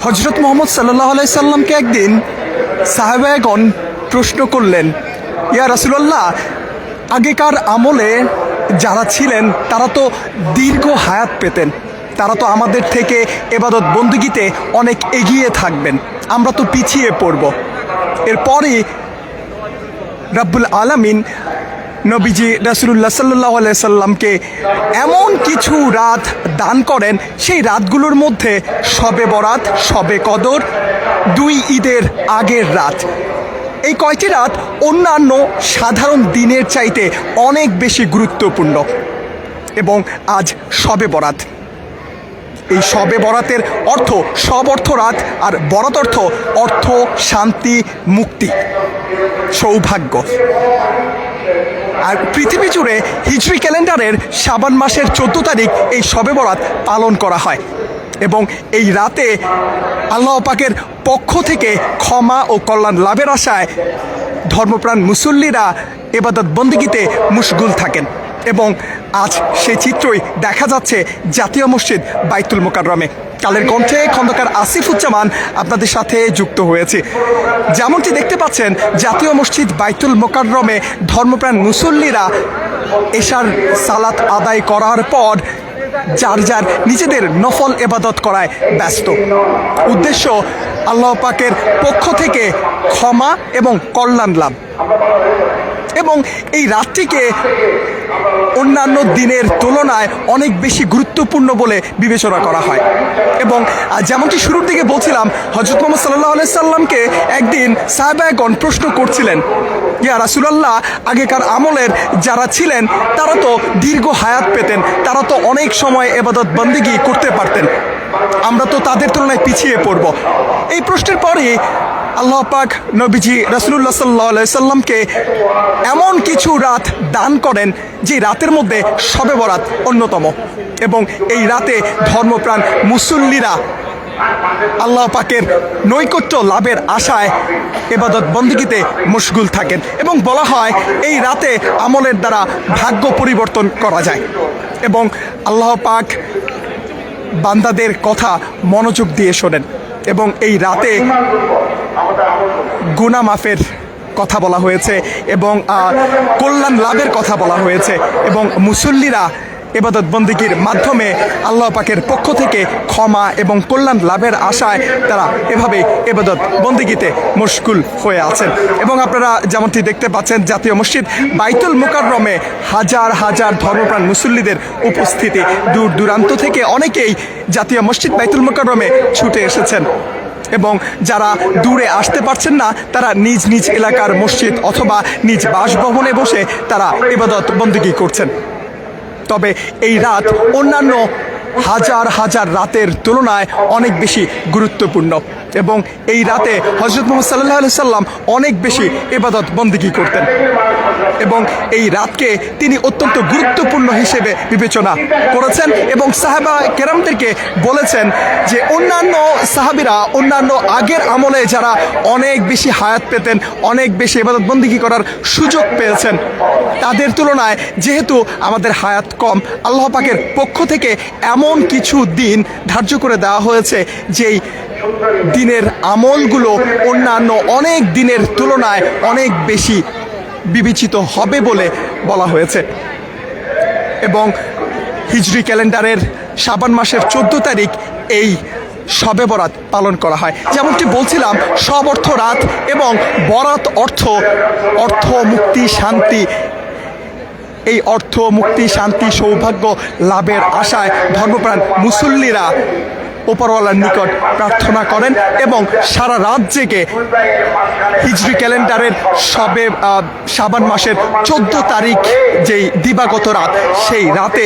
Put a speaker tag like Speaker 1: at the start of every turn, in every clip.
Speaker 1: হজরত মোহাম্মদ সাল্লাল্লাহু আলাইহি সাল্লামকে একদিন সাহাবায়গণ প্রশ্ন করলেন, ইয়া রাসূলুল্লাহ, আগেকার আমলে যারা ছিলেন তারা তো দীর্ঘ হায়াত পেতেন, তারা তো আমাদের থেকে ইবাদত বন্দেগীতে অনেক এগিয়ে থাকবেন, আমরা তো পিছিয়ে পড়ব। এরপরে রব্বুল আলামিন নবীজি রাসূলুল্লাহ সাল্লাল্লাহু আলাইহি সাল্লামকে এমন কিছু রাত দান করেন, সেই রাতগুলোর মধ্যে শবে বরাত, শবে কদর, দুই ঈদের আগের রাত, এই কয়টি রাত অন্যান্য সাধারণ দিনের চাইতে অনেক বেশি গুরুত্বপূর্ণ। এবং আজ শবে বরাত, এই শবে বরাতের অর্থ সব অর্থ রাত, আর বরাত অর্থ অর্থ, শান্তি, মুক্তি, সৌভাগ্য। আর পৃথিবী জুড়ে হিজরি ক্যালেন্ডারের শাবান মাসের 14 তারিখ এই শবে বরাত পালন করা হয়। এবং এই রাতে আল্লাহ পাকের পক্ষ থেকে ক্ষমা ও কল্যাণ লাভের আশায় ধর্মপ্রাণ মুসল্লিরা ইবাদত বন্দেগীতে মশগুল থাকেন। এবং আজ সেই চিত্রই দেখা যাচ্ছে জাতীয় মসজিদ বাইতুল মোকাররমে। কালের কণ্ঠে খন্দকার আসিফুজ্জামান আপনাদের সাথে যুক্ত হয়েছে। যেমনটি দেখতে পাচ্ছেন, জাতীয় মসজিদ বাইতুল মোকাররমে ধর্মপ্রাণ মুসল্লিরা এশার সালাত আদায় করার পর যার যার নিজেদের নফল ইবাদত করায় ব্যস্ত। উদ্দেশ্য আল্লাহ পাকের পক্ষ থেকে ক্ষমা এবং কল্যাণ লাভ। এবং এই রাতটিকে অন্যান্য দিনের তুলনায় অনেক বেশি গুরুত্বপূর্ণ বলে বিবেচনা করা হয়। এবং যেমনটি শুরুর দিকে বলছিলাম, হযরত মুহাম্মদ সাল্লাল্লাহু আলাইহি সাল্লামকে একদিন সাহাবায়গণ প্রশ্ন করছিলেন, ইয়া রাসূলুল্লাহ, আগেকার আমলের যারা ছিলেন তারা তো দীর্ঘ হায়াত পেতেন, তারা তো অনেক সময় ইবাদত বন্দেগী করতে পারতেন, আমরা তো তাদের তুলনায় পিছিয়ে পড়ব। এই প্রশ্নের পরে আল্লাহ পাক নবীজি রাসূলুল্লাহ সাল্লাল্লাহু আলাইহি সাল্লামকে এমন কিছু রাত দান করেন যে রাতের মধ্যে শবে বরাত অন্যতম। এবং এই রাতে ধর্মপ্রাণ মুসল্লিরা আল্লাহ পাকের নৈকট্য লাভের আশায় ইবাদত বন্দেগীতে মশগুল থাকেন। এবং বলা হয় এই রাতে আমলের দ্বারা ভাগ্য পরিবর্তন করা যায়। এবং আল্লাহ পাক বান্দাদের কথা মনোযোগ দিয়ে শোনেন। এবং এই রাতে গুনাহ মাফের কথা বলা হয়েছে এবং কল্যাণ লাভের কথা বলা হয়েছে। এবং মুসল্লিরা ইবাদত বন্দেগীর মাধ্যমে আল্লাহ পাকের পক্ষ থেকে ক্ষমা এবং কল্যাণ লাভের আশায় তারা এভাবে ইবাদত বন্দেগীতে মশগুল হয়ে আছেন। এবং আপনারা যেমনটি দেখতে পাচ্ছেন, জাতীয় মসজিদ বাইতুল মোকাররমে হাজার হাজার ধর্মপ্রাণ মুসল্লিদের উপস্থিতি। দূর দূরান্ত থেকে অনেকেই জাতীয় মসজিদ বাইতুল মোকাররমে ছুটে এসেছেন। এবং যারা দূরে আসতে পারছেন না, তারা নিজ নিজ এলাকার মসজিদ অথবা নিজ বাসভবনে বসে তারা ইবাদত বন্দেগী করছেন। তবে এই রাত অন্যান্য হাজার হাজার রাতের তুলনায় অনেক বেশি গুরুত্বপূর্ণ। এবং এই রাতে হযরত মুহাম্মদ সাল্লাল্লাহু আলাইহি সাল্লাম অনেক বেশি ইবাদত বন্দেগী করতেন। এবং এই রাতকে তিনি অত্যন্ত গুরুত্বপূর্ণ হিসেবে বিবেচনা করেছেন এবং সাহাবা কেরামদেরকে বলেছেন যে অন্যান্য সাহাবীরা অন্যান্য আগের আমলে যারা অনেক বেশি হায়াত পেতেন, অনেক বেশি ইবাদত বন্দেগী করার সুযোগ পেয়েছেন, তাদের তুলনায় যেহেতু আমাদের হায়াত কম, আল্লাহ পাকের পক্ষ থেকে এমন কিছু দিন ধার্য করে দেওয়া হয়েছে যেই দিনের আমলগুলো অন্যান্য অনেক দিনের তুলনায় অনেক বেশি বিবেচিত হবে বলে বলা হয়েছে। এবং হিজরি ক্যালেন্ডারের শাবান মাসের 14 তারিখ এই শবে বরাত পালন করা হয়। যেমনটি বলছিলাম, সব অর্থ রাত এবং বরাত অর্থ অর্থ, মুক্তি, শান্তি। এই অর্থ, মুক্তি, শান্তি, সৌভাগ্য লাভের আশায় ধর্মপ্রাণ মুসল্লিরা উপরওয়ালার নিকট প্রার্থনা করেন এবং সারা রাত জেগে হিজরি ক্যালেন্ডারের শাবান মাসের 14 তারিখ যেই দিবাগত রাত, সেই রাতে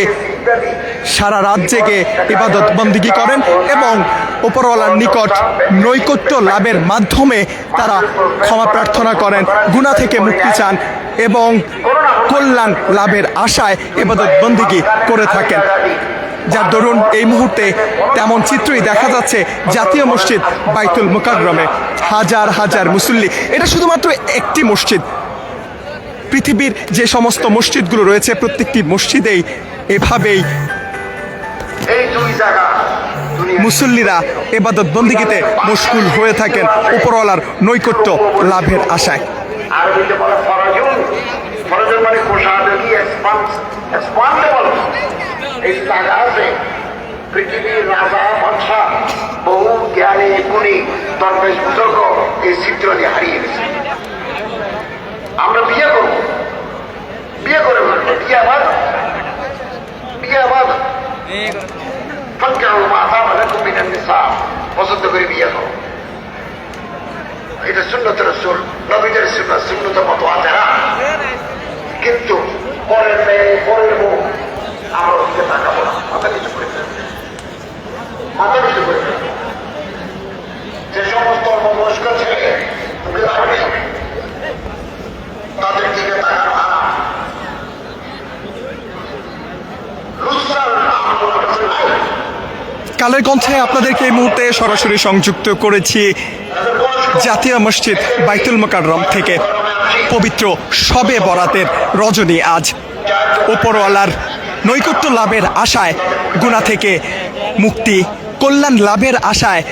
Speaker 1: সারা রাত জেগে ইবাদত বন্দেগী করেন এবং উপরওয়ালার নিকট নৈকট্য লাভের মাধ্যমে তারা ক্ষমা প্রার্থনা করেন, গুনাহ থেকে মুক্তি চান এবং কল্যাণ লাভের আশায় ইবাদত বন্দেগী করে থাকেন। যার দরুন এই মুহূর্তে তেমন চিত্রই দেখা যাচ্ছে জাতীয় মসজিদ বাইতুল মোকাররমে। হাজার হাজার মুসল্লি। এটা শুধুমাত্র একটি মসজিদ, পৃথিবীর যে সমস্ত মসজিদগুলো রয়েছে প্রত্যেকটি মসজিদেই এভাবেই
Speaker 2: এই দুই জায়গা
Speaker 1: মুসল্লিরা ইবাদত বন্দিগিতে মশগুল হয়ে থাকেন উপরওয়ালার নৈকট্য লাভের আশায়।
Speaker 2: আরবিতে বলে ফরজুন, ফরজুন মানে কোষাদকি, এক্সপান্ডেবল। এই জায়গা আছে পৃথিবীর রাজা বাদশা বহু জ্ঞানী গুণী দরবেশ বুজুর্গ এই চিত্র দিয়ে হারিয়ে গেছে। আমরা বিয়ে করবো, বিয়ে করে ফেলবো, বিয়ে আবার মাথা মানে কুমিনের নিশা পছন্দ করে বিয়ে করো। এটা সুন্নত রাসূল, নবীদের সুন্নাত, সুন্নত মতো আছে না। কিন্তু পরের মেয়ে পরের বউ আমরা ওদিকে তাকাবো না, মাথা কিছু করে ফেলবো, মাথা কিছু করে ফেলবো। যে সমস্ত অল্পবয়স্ক ছেলে তাদের দিকে তাকানো হারাম।
Speaker 1: কালের কণ্ঠে আপনাদেরকে এই মুহূর্তে সরাসরি সংযুক্ত করেছি জাতীয় মসজিদ বাইতুল মোকাররম থেকে। পবিত্র শবে বরাতের রজনী আজ। উপরওয়ালার নৈকট্য লাভের আশায়, গুনাহ থেকে মুক্তি, কল্যাণ লাভের আশায়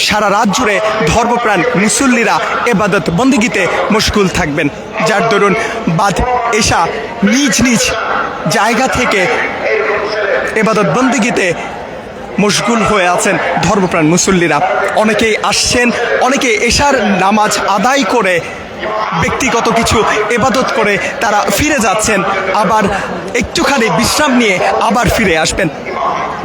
Speaker 1: সারা রাত জুড়ে ধর্মপ্রাণ মুসল্লিরা ইবাদত বন্দিগিতে মশগুল থাকবেন। যার দরুন বাদ এশা নিজ নিজ জায়গা থেকে ইবাদত বন্দিগিতে মশগুল হয়ে আছেন ধর্মপ্রাণ মুসল্লিরা। অনেকেই আসছেন, অনেকে এশার নামাজ আদায় করে ব্যক্তিগত কিছু ইবাদত করে তারা ফিরে যাচ্ছেন, আবার একটুখানি বিশ্রাম নিয়ে আবার ফিরে আসবেন।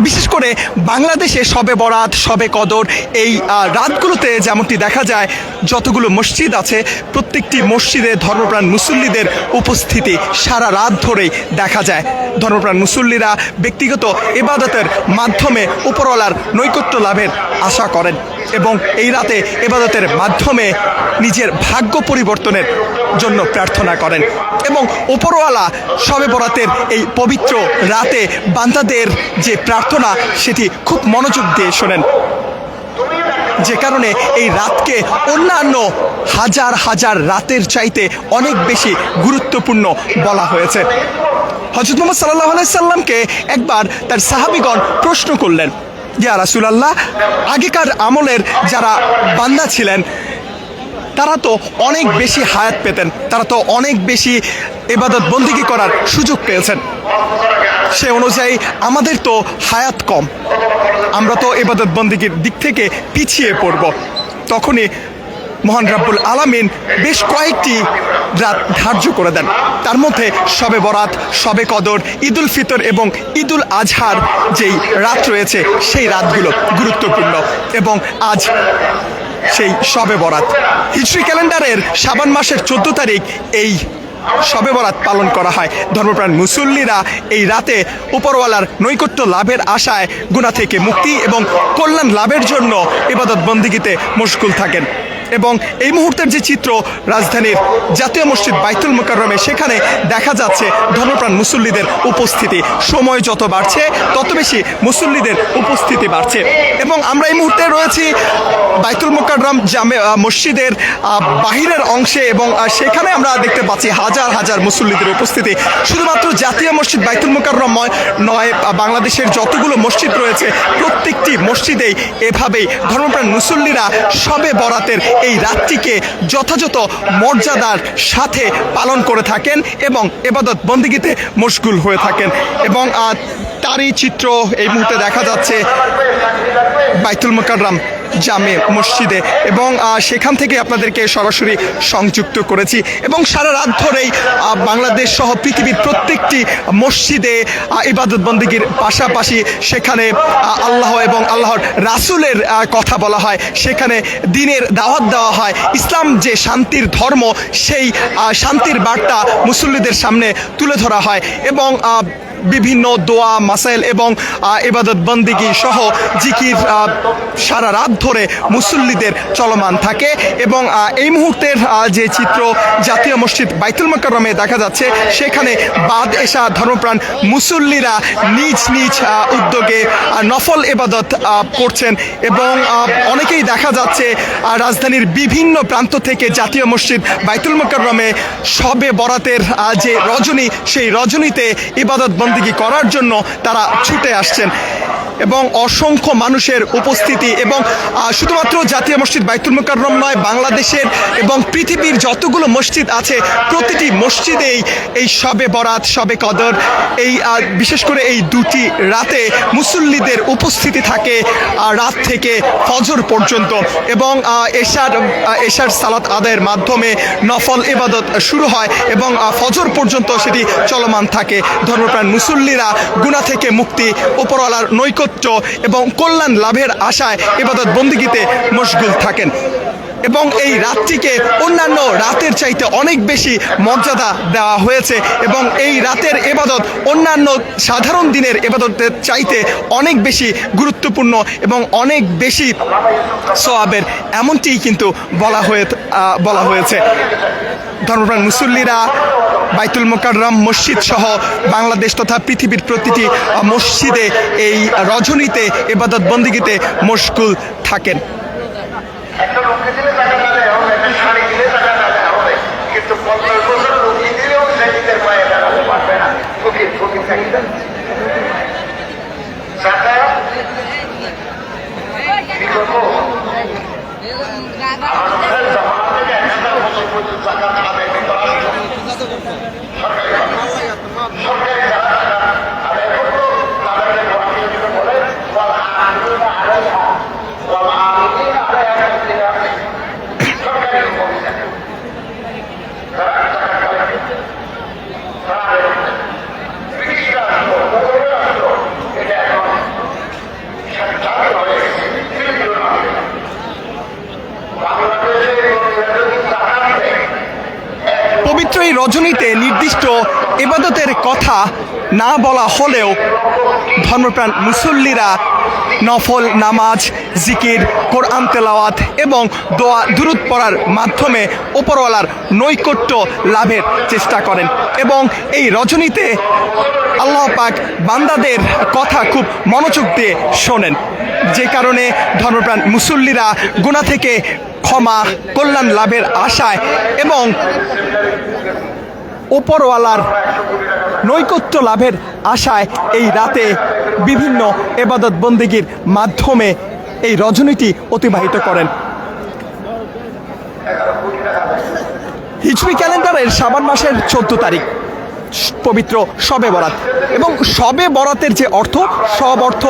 Speaker 1: বিশেষ করে বাংলাদেশে শবে বরাত, শবে কদর এই রাতগুলোতে যেমনটি দেখা যায়, যতগুলো মসজিদ আছে প্রত্যেকটি মসজিদে ধর্মপ্রাণ মুসল্লিদের উপস্থিতি সারা রাত ধরেই দেখা যায়। ধর্মপ্রাণ মুসল্লিরা ব্যক্তিগত ইবাদতের মাধ্যমে উপরওয়ালার নৈকট্য লাভের আশা করেন এবং এই রাতে ইবাদতের মাধ্যমে নিজের ভাগ্য পরিবর্তনের জন্য প্রার্থনা করেন। এবং উপরওয়ালা শবে বরাতের এই পবিত্র রাতে বান্দাদের যে প্রার্থনা সেটি খুব মনোযোগ দিয়ে শোনেন, যে কারণে এই রাতকে অন্যান্য হাজার হাজার রাতের চাইতে অনেক বেশি গুরুত্বপূর্ণ বলা হয়েছে। হযরত মুহাম্মদ সাল্লাল্লাহু আলাইহি সাল্লামকে একবার তার সাহাবীগণ প্রশ্ন করলেন, ইয়া রাসূলুল্লাহ, আগেকার আমলের যারা বান্দা ছিলেন তারা তো অনেক বেশি হায়াত পেতেন, তারা তো অনেক বেশি ইবাদত বন্দিগি করার সুযোগ পেয়েছেন, সে অনুযায়ী আমাদের তো হায়াত কম, আমরা তো ইবাদত বন্দিগির দিক থেকে পিছিয়ে পড়ব। তখনই মহান রাব্বুল আলামিন বেশ কয়েকটি রাত ধার্য করে দেন। তার মধ্যে শবে বরাত, শবে কদর, ঈদুল ফিতর এবং ঈদুল আজহার যেই রাত রয়েছে সেই রাতগুলো গুরুত্বপূর্ণ। এবং আজ সেই শবে বরাত, হিজরি ক্যালেন্ডারের শাবান মাসের 14 তারিখ এই শবে বরাত পালন করা হয়। ধর্মপ্রাণ মুসল্লিরা এই রাতে উপরওয়ালার নৈকট্য লাভের আশায় গুনাহ থেকে মুক্তি এবং কল্যাণ লাভের জন্য ইবাদত বন্দিগিতে মশগুল থাকেন। এবং এই মুহূর্তের যে চিত্র রাজধানীর জাতীয় মসজিদ বাইতুল মোকাররমে, সেখানে দেখা যাচ্ছে ধর্মপ্রাণ মুসল্লিদের উপস্থিতি। সময় যত বাড়ছে তত বেশি মুসল্লিদের উপস্থিতি বাড়ছে। এবং আমরা এই মুহূর্তে রয়েছি বাইতুল মোকাররম জামে মসজিদের বাহিরের অংশে এবং সেখানে আমরা দেখতে পাচ্ছি হাজার হাজার মুসল্লিদের উপস্থিতি। শুধুমাত্র জাতীয় মসজিদ বাইতুল মোকাররম নয়, বাংলাদেশের যতগুলো মসজিদ রয়েছে প্রত্যেকটি মসজিদেই এভাবেই ধর্মপ্রাণ মুসল্লিরা শবে বরাতের এই রাতটিকে যথাযথ মর্যাদার সাথে পালন করে থাকেন এবং ইবাদত বন্দিগিতে মশগুল হয়ে থাকেন। এবং তারই চিত্র এই মুহূর্তে দেখা যাচ্ছে বাইতুল মোকাররম জামে মসজিদে এবং সেখান থেকে আপনাদেরকে সরাসরি সংযুক্ত করেছি। এবং সারা রাত ধরেই বাংলাদেশ সহ পৃথিবীর প্রত্যেকটি মসজিদে ইবাদত বন্দিগির পাশাপাশি সেখানে আল্লাহ এবং আল্লাহর রাসূলের কথা বলা হয়, সেখানে দ্বীনের দাওয়াত দেওয়া হয়। ইসলাম যে শান্তির ধর্ম, সেই শান্তির বার্তা মুসল্লিদের সামনে তুলে ধরা হয় এবং বিভিন্ন দোয়া মাসাইল এবং ইবাদত বন্দিগি সহ জিকির সারা রাত ধরে মুসল্লিদের চলমান থাকে। এবং এই মুহূর্তের যে চিত্র জাতীয় মসজিদ বাইতুল মোকাররমে দেখা যাচ্ছে, সেখানে বাদ এশা ধর্মপ্রাণ মুসল্লিরা নিজ নিজ উদ্যোগে নফল ইবাদত করছেন। এবং অনেকেই দেখা যাচ্ছে রাজধানীর বিভিন্ন প্রান্ত থেকে জাতীয় মসজিদ বাইতুল মোকাররমে শবে বরাতের যে রজনী, সেই রজনীতে ইবাদত বন্দিগি করার জন্য তারা ছুটে আসছেন। এবং অসংখ্য মানুষের উপস্থিতি এবং শুধুমাত্র জাতীয় মসজিদ বাইতুল মুকাররম নয়, বাংলাদেশের এবং পৃথিবীর যতগুলো মসজিদ আছে প্রতিটি মসজিদেই এই শবে বরাত, শবে কদর, এই বিশেষ করে এই দুটি রাতে মুসল্লিদের উপস্থিতি থাকে রাত থেকে ফজর পর্যন্ত। এবং এশার সালাত আদায়ের মাধ্যমে নফল ইবাদত শুরু হয় এবং ফজর পর্যন্ত সেটি চলমান থাকে। ধর্মপ্রাণ মুসল্লিরা গুনাহ থেকে মুক্তি, উপরওয়ালার নৈকট্য এবং কল্যাণ লাভের আশায় ইবাদত বন্দিগিতে মশগুল থাকেন এবং এই রাতটিকে অন্যান্য রাতের চাইতে অনেক বেশি মর্যাদা দেওয়া হয়েছে এবং এই রাতের ইবাদত অন্যান্য সাধারণ দিনের ইবাদতের চাইতে অনেক বেশি গুরুত্বপূর্ণ এবং অনেক বেশি সওয়াবের, এমনটিই কিন্তু বলা হয়েছে। ধর্মপ্রাণ মুসল্লিরা বাইতুল মুকাররম মসজিদ সহ বাংলাদেশ তথা পৃথিবীর প্রতিটি মসজিদে এই রজনীতে ইবাদত বন্দিগিতে মশগুল থাকেন।
Speaker 2: একটা লুঙ্গি দিলে টাকা দেওয়া হবে, একটা শাড়ি দিলে টাকা দেওয়া হবে, কিন্তু 50 বছর লুঙ্গি দিলেও সে নিজের পায়ে দাঁড়াতে পারবে না। ফকির চাহিদা আমাদের জমানা থেকে 100 বছর পর্যন্ত টাকা খাবে সরকারি যারা টাকা আর এখন তো তাদেরকে বলে সরকারি ব্রিটিশরা আসলো, এটা এখন চালু হয়ে গেছে। বাংলাদেশের
Speaker 1: পবিত্র এই রজনীতে নির্দিষ্ট ইবাদতের কথা না বলা হলেও ধর্মপ্রাণ মুসল্লিরা নফল নামাজ, জিকির, কোরআন তেলাওয়াত এবং দোয়া দুরূদ পড়ার মাধ্যমে উপরওয়ালার নৈকট্য লাভের চেষ্টা করেন এবং এই রজনীতে আল্লাহ পাক বান্দাদের কথা খুব মনোযোগ দিয়ে শোনেন, যে কারণে ধর্মপ্রাণ মুসল্লিরা গুনাহ থেকে ক্ষমা, কল্যাণ লাভের আশায় এবং উপরওয়ালার নৈকট্য লাভের আশায় এই রাতে বিভিন্ন ইবাদত বন্দেগীর মাধ্যমে এই রজনীটি অতিবাহিত করেন। হিজরি ক্যালেন্ডারের শাবান মাসের 14 তারিখ পবিত্র শবে বরাত এবং শবে বরাতের যে অর্থ, সব অর্থ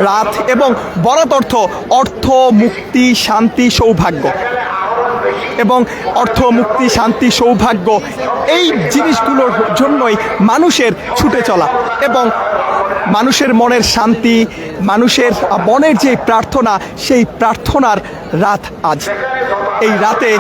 Speaker 1: রাত এবং বরাত অর্থ মুক্তি, শান্তি, সৌভাগ্য এবং অর্থ, মুক্তি, শান্তি, সৌভাগ্য এই জিনিসগুলোর জন্যই মানুষের ছুটে চলা এবং মানুষের মনের শান্তি, মানুষের মনের যে প্রার্থনা, সেই প্রার্থনার রাত আজ। এই রাতে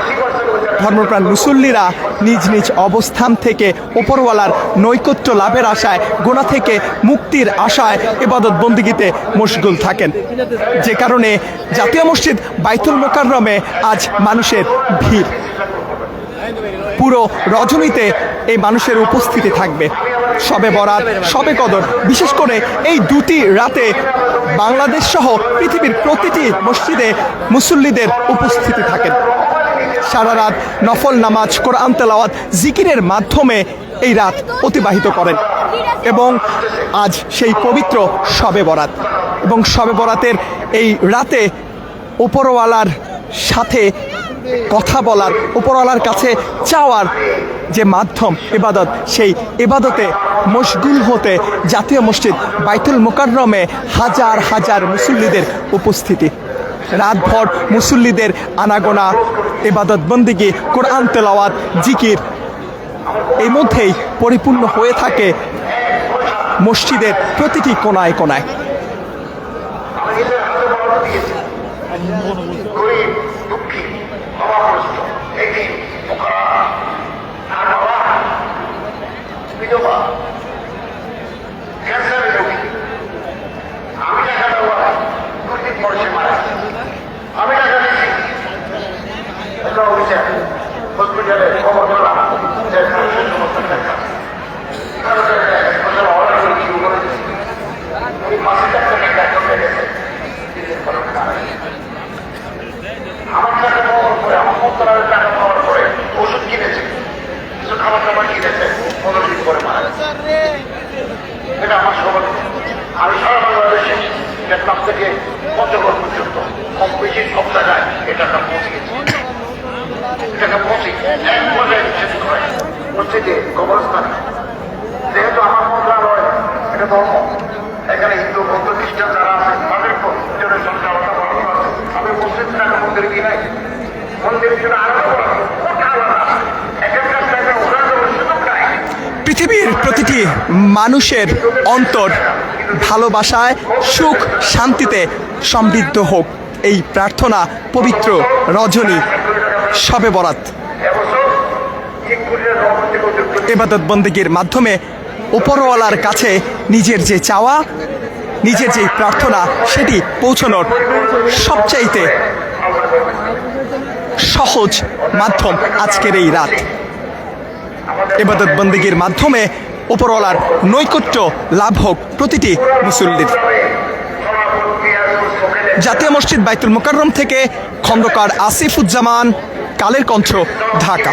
Speaker 1: ধর্মপ্রাণ মুসল্লিরা নিজ নিজ অবস্থান থেকে উপরওয়ালার নৈকট্য লাভের আশায়, গুনাহ থেকে মুক্তির আশায় ইবাদত বন্দিগিতে মশগুল থাকেন, যে কারণে জাতীয় মসজিদ বাইতুল মুকাররমে আজ মানুষের ভিড়। পুরো রজনীতে এই মানুষের উপস্থিতি থাকবে। শবে বরাত, শবে কদর, বিশেষ করে এই দুটি রাতে বাংলাদেশ সহ পৃথিবীর প্রতিটি মসজিদে মুসল্লিদের উপস্থিতি থাকেন। সারা রাত নফল নামাজ, কোরআন তেলাওয়াত, জিকিরের মাধ্যমে এই রাত অতিবাহিত করেন এবং আজ সেই পবিত্র শবে বরাত এবং শবে বরাতের এই রাতে উপরওয়ালার সাথে কথা বলার, উপরওয়ালার কাছে চাওয়ার যে মাধ্যম ইবাদত, সেই ইবাদতে মশগুল হতে জাতীয় মসজিদ বাইতুল মুকাররমে হাজার হাজার মুসল্লিদের উপস্থিতি। রাতভর মুসল্লিদের আনাগোনা, ইবাদত বন্দিগি, কোরআন তেলাওয়াত, জিকির এই মধ্যেই পরিপূর্ণ হয়ে থাকে মসজিদের প্রতিটি কোনায় কোনায়।
Speaker 2: হসপিটালে খবর পেলাম যে আমার টাকা পাওয়ার পরে, আমার মন্ত্রণালয়ের টাকা পাওয়ার পরে ওষুধ কিনেছে, কিছু খাবার টাবার কিনেছে, 15 দিন পরে মারা গেছে। এটা আমার সবার, আমি সারা বাংলাদেশে দেখলাম পঞ্চগড় পর্যন্ত কম বেশি সব জায়গায় এটাকে পৌঁছেছে। এটাকে পৌঁছে এক পর্যায়ে নিষেধ করে মসজিদে কবরস্থানে। যেহেতু আমার মন্ত্রণালয় এটা ধর্ম, এখানে হিন্দু বৌদ্ধ খ্রিস্টান যারা আছে তাদের জন্য সন্ত্রাসতা বরাদ্দ আছে। আমি মসজিদটাকে মন্দিরে কি নাই, মন্দিরের জন্য আলাদা বরাদ্দ, ওটা আলাদা। এখানকার জায়গায় ওখানে যাওয়ার সুযোগ নাই।
Speaker 1: পৃথিবীর প্রতিটি মানুষের অন্তর ভালোবাসায়, সুখ শান্তিতে সমৃদ্ধ হোক, এই প্রার্থনা পবিত্র রজনী শবে বরাত
Speaker 2: এবছর ঠিক করে রহমত থেকে অতিরিক্ত
Speaker 1: ইবাদত বন্দেগীর মাধ্যমে উপরওয়ালার কাছে নিজের যে চাওয়া, নিজের যে প্রার্থনা, সেটি পৌঁছানোর সবচাইতে সহজ মাধ্যম আজকের এই রাত। ইবাদত বন্দেগীর মাধ্যমে উপরওয়ালার নৈকট্য লাভ হোক প্রতিটি মুসল্লির। জাতীয় মসজিদ বাইতুল মোকাররম থেকে খন্দকার আসিফুজ্জামান, কালের কণ্ঠ, ঢাকা।